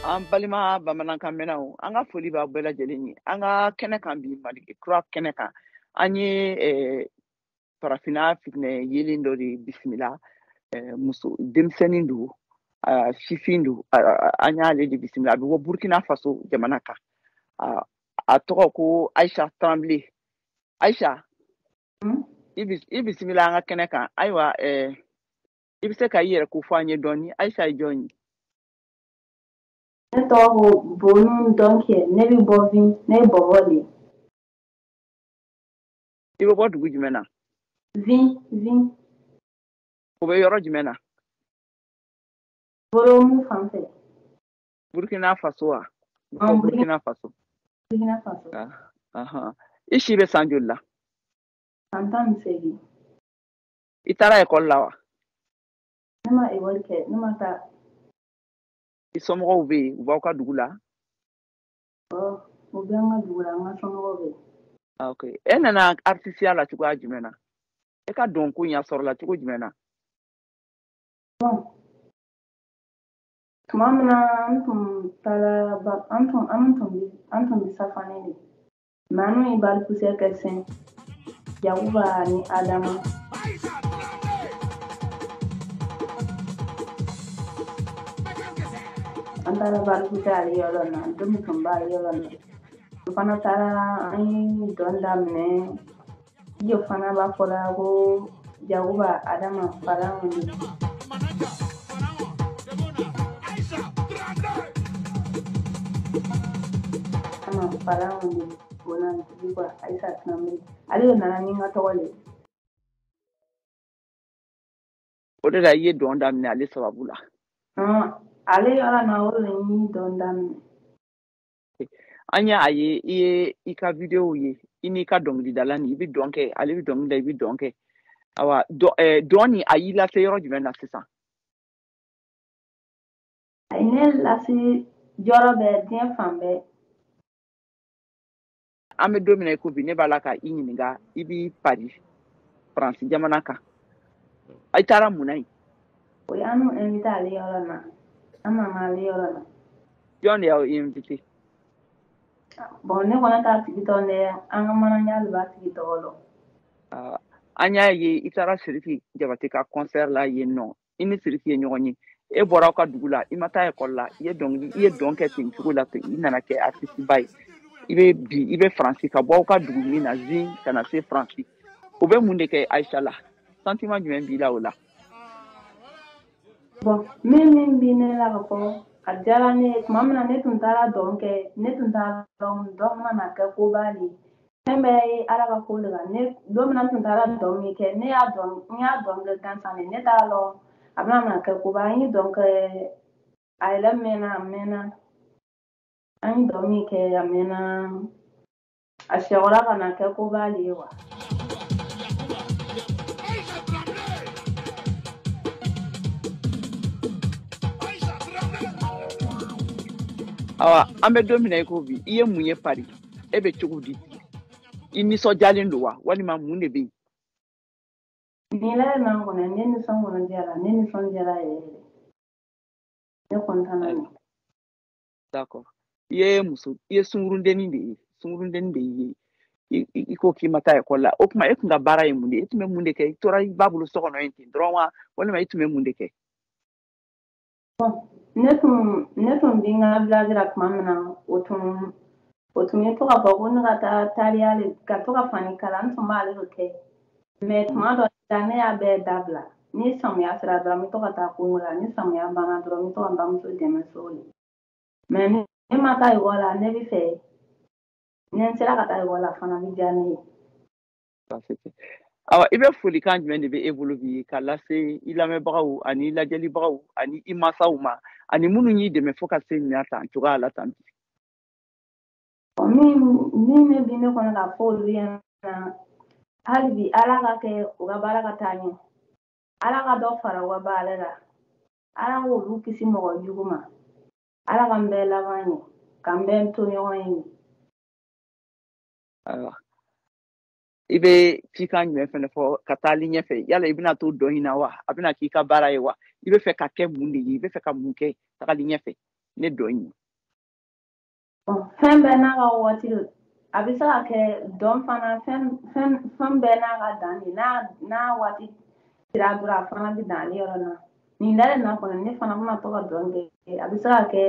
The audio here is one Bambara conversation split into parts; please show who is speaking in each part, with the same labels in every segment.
Speaker 1: An balima bamanankan mɛnnaw an ka foli b'a bɛɛ lajɛlen ye an ka kɛnɛ kan bi Mali kura kɛnɛ kan an ye farafinna fitinɛ yelen dɔ de bisimila muso denmisɛnnin don sifin don an y'ale de bisimila a bɛ bɔ Burkina Faso jamana kan a tɔgɔ ko Ayisa Taranbile Ayisa i bisimila an ka kɛnɛ kan ayiwa i bɛ se ka i yɛrɛ ko fɔ an ye dɔɔni Ayisa ye jɔn ye
Speaker 2: ne tɔgɔ ko Bonu Dɔnkɛ ne bɛ bɔ Vin ne ye Bɔbɔ de ye.
Speaker 1: I bɛ bɔ dugu jumɛn na?
Speaker 2: Vin.
Speaker 1: O bɛ yɔrɔ jumɛn na?
Speaker 2: Boromu fan fɛ.
Speaker 1: Burkina Faso wa? Burkina Faso.
Speaker 2: Burkina Faso.
Speaker 1: I si bɛ san joli la?
Speaker 2: San 18.
Speaker 1: I taara ekɔli la wa?
Speaker 2: Ne ma ekɔli kɛ ne ma taa.
Speaker 1: I somɔgɔw bɛ yen u b'aw ka dugu la?
Speaker 2: U bɛ an ka dugu la an ka somɔgɔw bɛ yen.
Speaker 1: Ok e nana artisiya la cogoya jumɛn na? E ka dɔnko ɲɛ sɔrɔ la cogo jumɛn na?
Speaker 2: Tuma min na an tun bɛ safanɛ de mais an ye balikusen kɛ sen Yakuba ni Adama. An taara balikusen ale yɔrɔ la denw tun b'ale yɔrɔ la an fana taara an ye dɔn daminɛ iyo fana b'a fɔ la ko Yakuba Adama Falan de. Falan de bonan Yakuba Ayisa Taranbile ale nana ni n ka tɔgɔ de.
Speaker 1: O de la i ye dɔn daminɛ ale sababu la.
Speaker 2: Ale yɔrɔ na o de ye dɔn daminɛ.
Speaker 1: An y'a ye i ye i ka videow ye i n'i ka dɔnkilidala nin i bɛ dɔn kɛ ale bɛ dɔnkili da i bɛ dɔn kɛ awa dɔn nin a y'i lase yɔrɔ jumɛn na sisan?
Speaker 2: A ye ne lase yɔrɔ bɛɛ diɲɛ fan bɛɛ.
Speaker 1: An bɛ don min na i ko bi ne b'a la ka i ɲininka i b'i Paris Faransi jamana kan i taara mun na yen?
Speaker 2: O y'an n'u invité ale yɔrɔ na an nana ale yɔrɔ la.
Speaker 1: Jɔn de y'aw invité?
Speaker 2: Bon ne kɔni t'a tigi tɔgɔ dɔn an ka mananya de b'a tigi tɔgɔ dɔn.
Speaker 1: An y'a ye i taara Sidiki Jabate ka concert la yen nɔ i ni Sidiki ye ɲɔgɔn ye e bɔra aw ka dugu la i ma taa ekɔli la i ye dɔn kɛ ten cogo la ten i nana kɛ artiste ba ye i bɛ Faransi ka bɔ aw ka dugu min na Zin ka na se Faransi o bɛ mun de kɛ Ayisa la sentiment jumɛn b'i la o la?
Speaker 2: Bon min b'i ne la ka fɔ a diyara ne ye tuma min na ne tun taara dɔn kɛ ne tun t'a dɔn mana kɛ koba de ye fɛn bɛɛ ye Ala ka ko de la don min na n tun taara dɔn min kɛ n y'a dɔn kɛ gansan de ne t'a dɔn a bɛna na kɛ koba an ye dɔn kɛ a yɛrɛ mɛnna an ye dɔn min kɛ a mɛnna a sɛgɛra ka na kɛ koba de ye wa.
Speaker 1: An bɛ don min na i ko bi i ye mun ye Paris e bɛ cogo di i nisɔndiyalen don wa walima mun de bɛ yen?
Speaker 2: Nin yɛrɛ na kɔnɔ ne nisɔndiyara yɛrɛ ne kɔntanna.
Speaker 1: D'accord i ye sunkurundennin de ye i ko k'i ma taa ekɔli la o tuma e tun ka baara ye mun de ye e tun bɛ mun de kɛ i tora i ba bolo so kɔnɔ yen ten dɔrɔn wa walima i tun bɛ mun de kɛ?
Speaker 2: Ne tun bɛ n ka village la tuma min na o tun ye to ka fɔ ko ne ka taa taaliya ka to ka fani kala n tun b'ale de kɛ mais tuma dɔ la ne y'a bɛɛ dabila ni samiya sera dɔrɔn n bɛ to ka taa kungo la ni samiya banna dɔrɔn n bɛ to ka n bamuso dɛmɛ so de mais ne ma taa ekɔli la ne bɛ fɛ ni n sera ka taa ekɔli la fana bɛ diya ne ye.
Speaker 1: I bɛ folikan jumɛn de bɛ e bolo bi ka lase i lamɛnbagaw ani i lajɛlibagaw ani i mansaw ma ani minnu y'i dɛmɛ fo ka se nin tan cogoya la tan bi?
Speaker 2: Min bɛ bi ne kɔnɔ ka fɔ olu ɲɛna hali bi Ala ka kɛ u ka baara ka taa ɲɛ Ala ka dɔ fara u ka baara la Ala k'olu kisi mɔgɔ jugu ma Ala ka n bɛɛ laban ɲɛ ka n bɛɛ to ɲɔgɔn ye.
Speaker 1: I bɛ cikan jumɛn fɛnɛ fɔ ka taali ɲɛfɛ yala i bɛna to dɔn in na wa a bɛna k'i ka baara ye wa i bɛ fɛ ka kɛ mun de ye i bɛ fɛ ka mun kɛ tagali ɲɛfɛ? ne dɔn ye
Speaker 2: fɛn bɛɛ n'a ka waati don a bɛ se ka kɛ dɔn fana fɛn bɛɛ n'a ka dan de n'a waati sera dɔrɔn a fana bɛ dan ale yɔrɔ na nin dalen na kɔnɔ ne fana bɛna to ka dɔn kɛ a bɛ se ka kɛ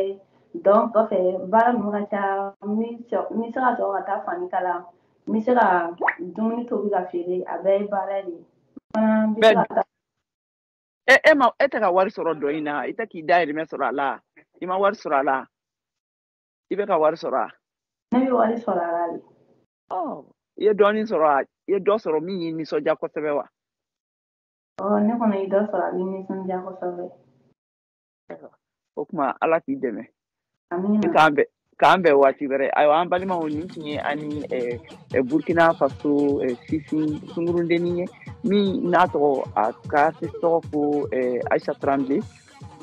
Speaker 2: dɔn kɔfɛ baara ninnu ka ca n bɛ se ka sɔrɔ ka taa fani kala n bɛ se ka dumuni tobi ka feere a bɛɛ ye baara de ye fana bɛ se ka taa.
Speaker 1: E tɛ ka wari sɔrɔ dɔn in na i tɛ k'i dahirimɛ sɔrɔ a la i ma wari sɔrɔ a la i bɛ ka wari sɔrɔ a.
Speaker 2: Ne bɛ wari sɔrɔ a la de.
Speaker 1: I ye dɔɔnin sɔrɔ a i ye dɔ sɔrɔ min y'i nisɔndiya kosɛbɛ wa.
Speaker 2: Ne kɔni ye dɔ sɔrɔ a bɛ nisɔndiya kosɛbɛ.
Speaker 1: O tuma ala k'i dɛmɛ.
Speaker 2: Amiina.
Speaker 1: K'an bɛn waati wɛrɛ ayiwa an balimaw nin tun ye ani Burkina Faso Sisi Sungurudennin ye min n'a tɔgɔ a ka tɔgɔ ko Ayisa Tarawele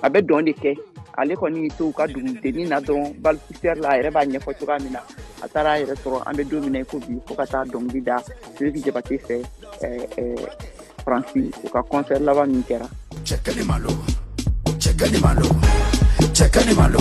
Speaker 1: a bɛ dɔn de kɛ ale kɔni y'i to u ka dugudennin na dɔrɔn balfisɛri la a yɛrɛ b'a ɲɛfɔ cogoya min na a taara a yɛrɛ sɔrɔ an bɛ don min na i ko bi fo ka taa dɔnkili da Sidiki Jabate fɛ Faransi u ka concert laban min kɛra. Cɛkɛni malo